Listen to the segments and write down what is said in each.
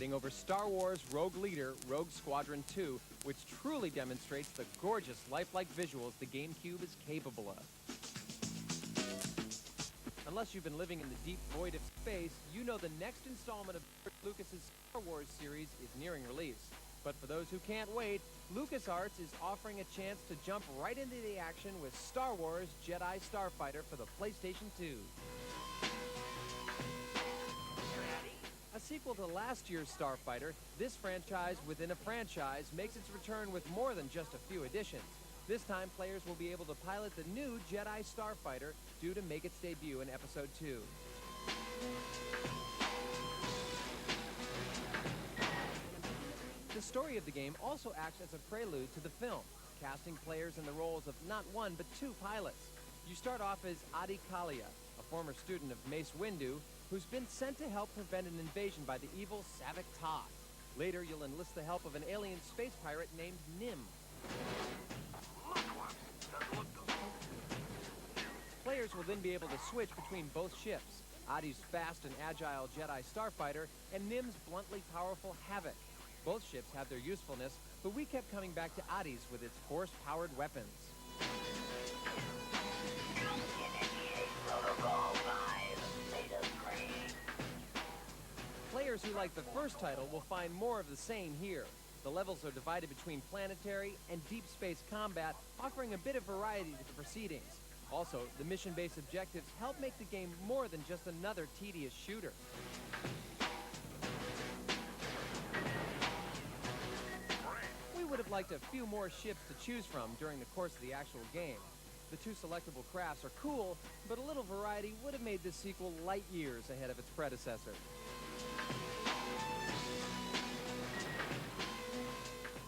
celebrating over Star Wars Rogue Leader Rogue Squadron 2, which truly demonstrates the gorgeous lifelike visuals the GameCube is capable of. Unless you've been living in the deep void of space, you know the next installment of Lucas's Star Wars series is nearing release. But for those who can't wait, LucasArts is offering a chance to jump right into the action with Star Wars Jedi Starfighter for the PlayStation 2. A sequel to last year's Starfighter, this franchise within a franchise makes its return with more than just a few additions. This time, players will be able to pilot the new Jedi Starfighter, due to make its debut in Episode 2. The story of the game also acts as a prelude to the film, casting players in the roles of not one, but two pilots. You start off as Adi Kalia, a former student of Mace Windu, who's been sent to help prevent an invasion by the evil Savik Toth. Later, you'll enlist the help of an alien space pirate named Nim. Players will then be able to switch between both ships, Adi's fast and agile Jedi Starfighter and Nim's bluntly powerful Havoc. Both ships have their usefulness, but we kept coming back to Adi's with its Force-powered weapons. Players who like the first title will find more of the same here. The levels are divided between planetary and deep space combat, offering a bit of variety to the proceedings. Also, the mission-based objectives help make the game more than just another tedious shooter. We would have liked a few more ships to choose from during the course of the actual game. The two selectable crafts are cool, but a little variety would have made this sequel light years ahead of its predecessor.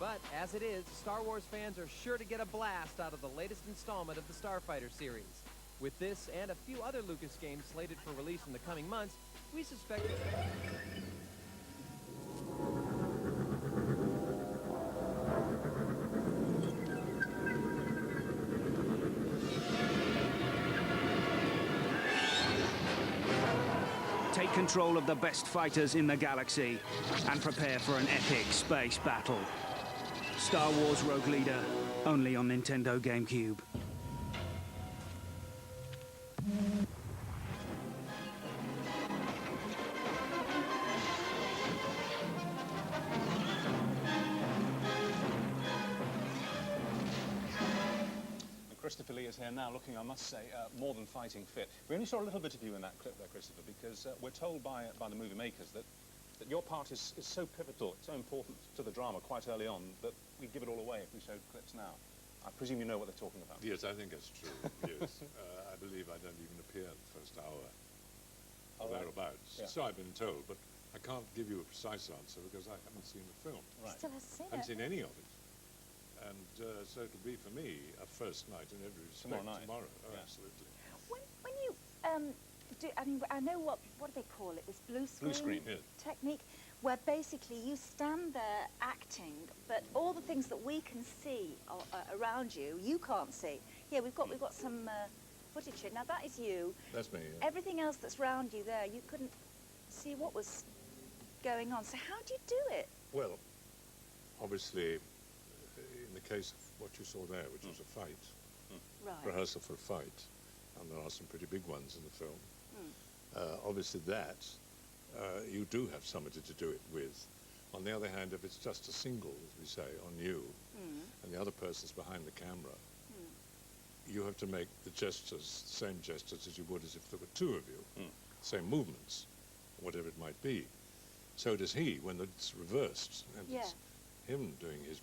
But as it is, Star Wars fans are sure to get a blast out of the latest installment of the Starfighter series. With this and a few other Lucas games slated for release in the coming months, we suspect... Take control of the best fighters in the galaxy and prepare for an epic space battle. Star Wars Rogue Leader, only on Nintendo GameCube. Christopher Lee is here now looking, I must say, more than fighting fit. We only saw a little bit of you in that clip there, Christopher, because we're told by the movie makers that your part is so pivotal, so important to the drama quite early on, that we'd give it all away if we showed clips now. I presume you know what they're talking about. Yes, I think that's true, yes. I believe I don't even appear in the first hour or thereabouts. Yeah. So I've been told, but I can't give you a precise answer because I haven't seen the film. Right. Still hasn't seen I haven't it. seen any of it. And so it'll be, for me, a first night in every respect. Tomorrow night. Tomorrow, Yeah. absolutely. When you do, I mean, I know what do they call it? This blue screen, Yes. technique, where basically you stand there acting, but all the things that we can see around you, you can't see. Yeah, we've got some footage here. Now that is you. That's me. Yeah. Everything else that's around you there, you couldn't see what was going on. So how do you do it? Well, obviously, in the case of what you saw there, which was a fight, Right. rehearsal for a fight, and there are some pretty big ones in the film. Obviously that, you do have somebody to do it with. On the other hand, if it's just a single, as we say, on you, and the other person's behind the camera, you have to make the gestures, same gestures as you would as if there were two of you, same movements, whatever it might be. So does he when it's reversed, and Yeah. it's him doing his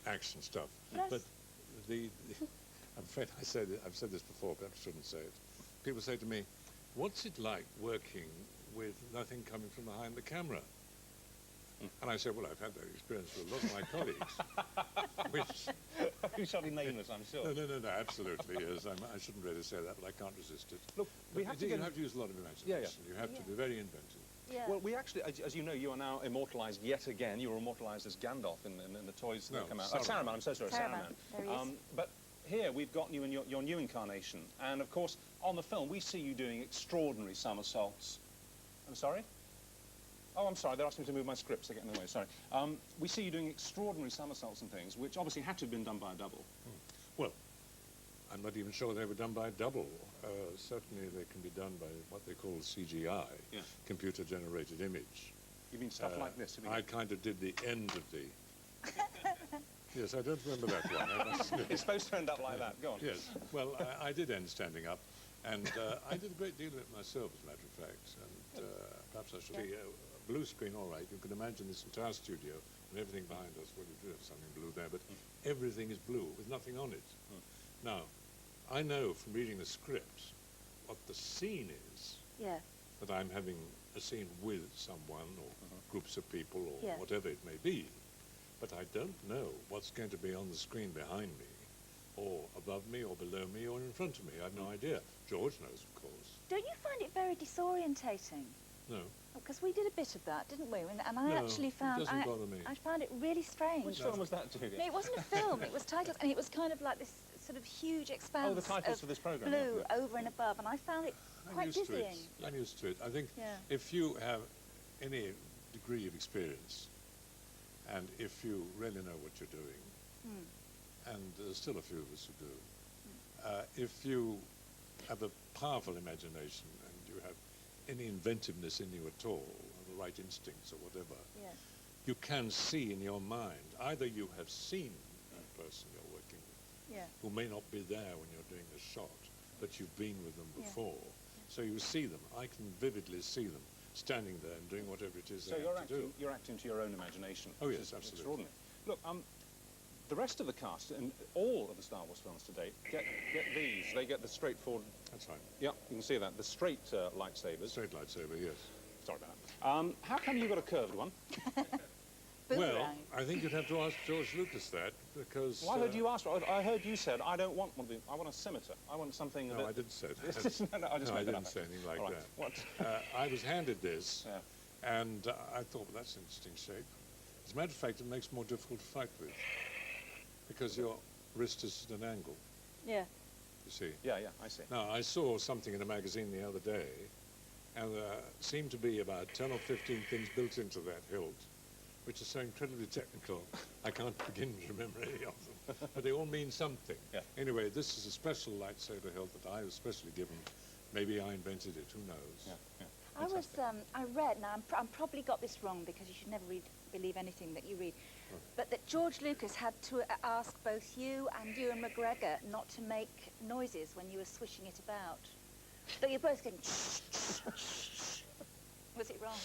action stuff. Yes. But I'm afraid I've said this before, perhaps I shouldn't say it. People say to me, what's it like working with nothing coming from behind the camera? And I said, well, I've had that experience with a lot of my colleagues, which... You shall be nameless, I'm sure. No, absolutely, yes. I shouldn't really say that, but I can't resist it. Look, we have to you get... have to use a lot of imagination. Yeah. You have to be very inventive. Yeah. Well, we actually, as you know, you are now immortalised yet again. You were immortalised as Gandalf in the toys that come out. Saruman. Saruman, I'm so sorry, Saruman. There he is. But here we've got you in your new incarnation. And of course, on the film, we see you doing extraordinary somersaults. I'm sorry? Oh, I'm sorry, they're asking me to move my scripts. They're getting in the way, sorry. We see you doing extraordinary somersaults and things, which obviously had to have been done by a double. Well, I'm not even sure they were done by a double. Certainly they can be done by what they call CGI, Yeah. computer-generated image. You mean stuff like this? I kind of did the end of the... Yes, I don't remember that one. I must admit. It's supposed to end up like that. Go on. Yes, well, I did end standing up, and I did a great deal of it myself, as a matter of fact. And perhaps I should say, blue screen, all right. You can imagine this entire studio and everything behind us. Well, you do have something blue there, but everything is blue with nothing on it. Now, I know from reading the script what the scene is, Yeah. that I'm having a scene with someone or groups of people or Yeah. whatever it may be. But I don't know what's going to be on the screen behind me, or above me, or below me, or in front of me. I have no idea. George knows, of course. Don't you find it very disorientating? No. Because we did a bit of that, didn't we? And I No, actually it found doesn't bother me. I found it really strange. Which film was that, Julia? No, it wasn't a film. It was titles, and it was kind of like this sort of huge expanse Oh, the titles of for this programme, blue yeah. over and above, and I found it quite used to dizzying. it. I'm used to it. I think Yeah. if you have any degree of experience, and if you really know what you're doing, and there's still a few of us who do, if you have a powerful imagination and you have any inventiveness in you at all, or the right instincts or whatever, Yeah. you can see in your mind, either you have seen that person you're working with, Yeah. who may not be there when you're doing the shot, but you've been with them Yeah. before. So you see them. I can vividly see them standing there and doing whatever it is So they have to do. you're acting to your own imagination. Oh, which yes, is absolutely. Extraordinary. Look, the rest of the cast and all of the Star Wars films to date get these. They get the straightforward. That's right. Yeah, you can see that. The straight lightsabers. Straight lightsaber, yes. Sorry about that. How come you got a curved one? Well, Boomerang. I think you'd have to ask George Lucas that, because... Well, I heard you ask. I heard you said, I don't want one of these. I want a scimitar. I want something. No, that... I didn't say that. no, I just No, I made that didn't up. say anything like All right. that. What? I was handed this, Yeah. and I thought, well, that's an interesting shape. As a matter of fact, it makes it more difficult to fight with, because your wrist is at an angle, Yeah. you see. Yeah, I see. Now, I saw something in a magazine the other day, and there seemed to be about 10 or 15 things built into that hilt, which are so incredibly technical, I can't begin to remember any of them. But they all mean something. Yeah. Anyway, this is a special lightsaber hilt that I was specially given. Maybe I invented it, who knows? Yeah. I read, now I'm probably got this wrong because you should never believe anything that you read, but that George Lucas had to ask both you and Ewan McGregor not to make noises when you were swishing it about. That you're both going, was it wrong?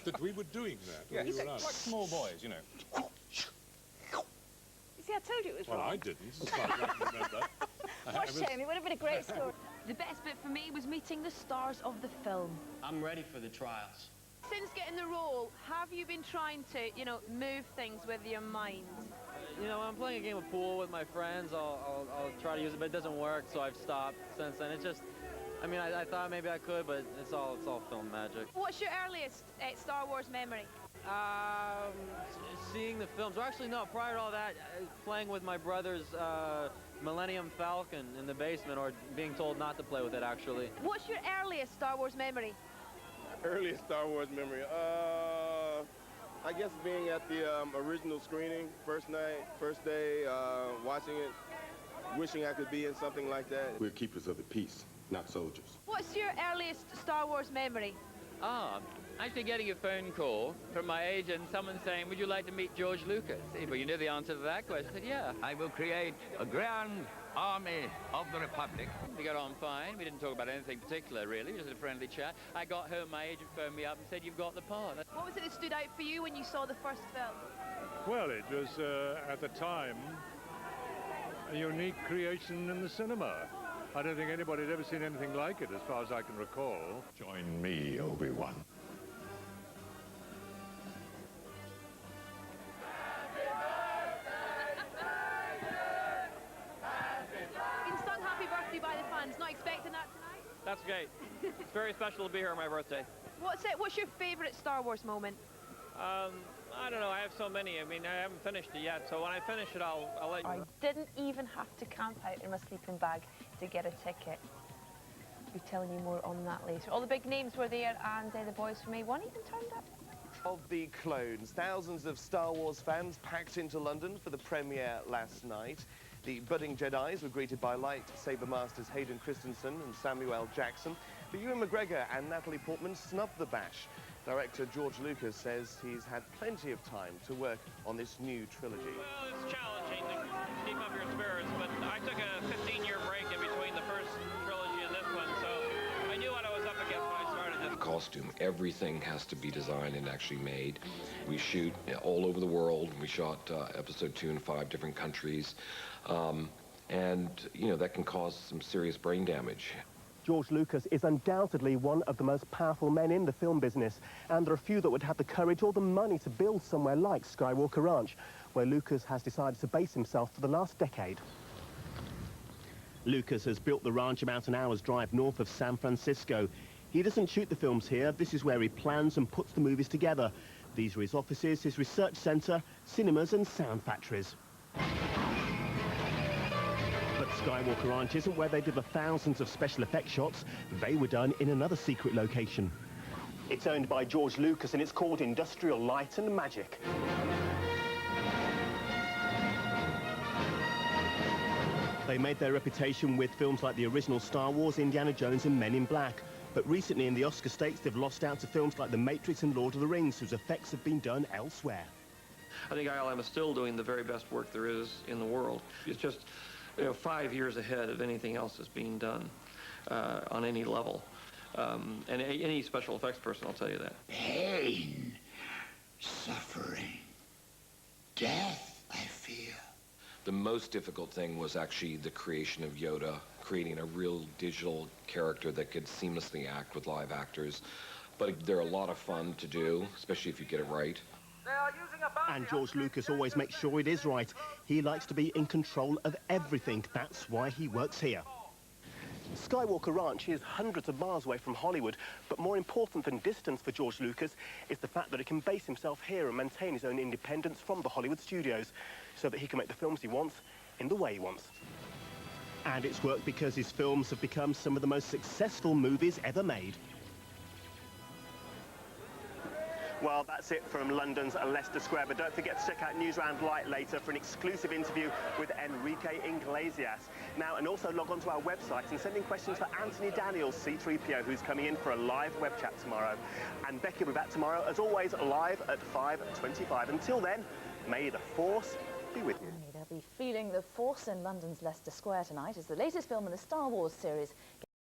That we were doing that, Yeah, or we he's were like out. small boys, you know. You see, I told you it was Well, wrong. I didn't, as far as I can remember. What a shame, it would have been a great story. The best bit for me was meeting the stars of the film. I'm ready for the trials. Since getting the role, have you been trying to, move things with your mind? When I'm playing a game of pool with my friends, I'll try to use it, but it doesn't work, so I've stopped since then. It's just, I thought maybe I could, but it's all film magic. What's your earliest Star Wars memory? Seeing the films, or actually no, prior to all that, playing with my brother's Millennium Falcon in the basement, or being told not to play with it, actually. What's your earliest Star Wars memory? Earliest Star Wars memory? I guess being at the original screening, first night, first day, watching it, wishing I could be in something like that. We're keepers of the peace, not soldiers. What's your earliest Star Wars memory? Actually getting a phone call from my agent, someone saying, would you like to meet George Lucas? Well, you know the answer to that question. I said, yeah. I will create a grand army of the Republic. We got on fine. We didn't talk about anything particular, really. Just a friendly chat. I got home, my agent phoned me up and said, you've got the part. What was it that stood out for you when you saw the first film? Well, it was, at the time, a unique creation in the cinema. I don't think anybody had ever seen anything like it, as far as I can recall. Join me, Obi-Wan. Being sung happy birthday by the fans. Not expecting that tonight? That's great. It's very special to be here on my birthday. What's your favourite Star Wars moment? I don't know, I have so many. I haven't finished it yet, so when I finish it, I'll let you I know. didn't even have to camp out in my sleeping bag to get a ticket. be telling you more on that later. All the big names were there, and the boys from A1 even turned up. Of the clones, thousands of Star Wars fans packed into London for the premiere last night. The budding Jedis were greeted by lightsaber masters Hayden Christensen and Samuel L. Jackson. But Ewan McGregor and Natalie Portman snubbed the bash. Director George Lucas says he's had plenty of time to work on this new trilogy. Well, it's challenging to keep up your spirits, but I took a 15-year break in between the first trilogy and this one, so I knew what I was up against when I started this. Costume, everything has to be designed and actually made. We shoot all over the world. We shot episode 2 in 5 different countries, and you know that can cause some serious brain damage. George Lucas is undoubtedly one of the most powerful men in the film business, and there are few that would have the courage or the money to build somewhere like Skywalker Ranch, where Lucas has decided to base himself for the last decade. Lucas has built the ranch about an hour's drive north of San Francisco. He doesn't shoot the films here. This is where he plans and puts the movies together. These are his offices, his research centre, cinemas and sound factories. But Skywalker Ranch isn't where they did the thousands of special effects shots. They were done in another secret location. It's owned by George Lucas and it's called Industrial Light and Magic. They made their reputation with films like the original Star Wars, Indiana Jones and Men in Black. But recently in the Oscar states, they've lost out to films like The Matrix and Lord of the Rings, whose effects have been done elsewhere. I think ILM is still doing the very best work there is in the world. It's just 5 years ahead of anything else that's being done on any level. And any special effects person will tell you that. Pain, suffering, death, I fear. The most difficult thing was actually the creation of Yoda, creating a real digital character that could seamlessly act with live actors. But they're a lot of fun to do, especially if you get it right. And George Lucas always makes sure it is right. He likes to be in control of everything. That's why he works here. Skywalker Ranch is hundreds of miles away from Hollywood, but more important than distance for George Lucas is the fact that he can base himself here and maintain his own independence from the Hollywood studios, so that he can make the films he wants in the way he wants. And it's worked because his films have become some of the most successful movies ever made. Well, that's it from London's Leicester Square, but don't forget to check out Newsround Light later for an exclusive interview with Enrique Iglesias. Now, and also log on to our website and send in questions for Anthony Daniels, C-3PO, who's coming in for a live web chat tomorrow. And Becky will be back tomorrow, as always, live at 5:25. Until then, may the Force be with you. They'll be feeling the Force in London's Leicester Square tonight as the latest film in the Star Wars series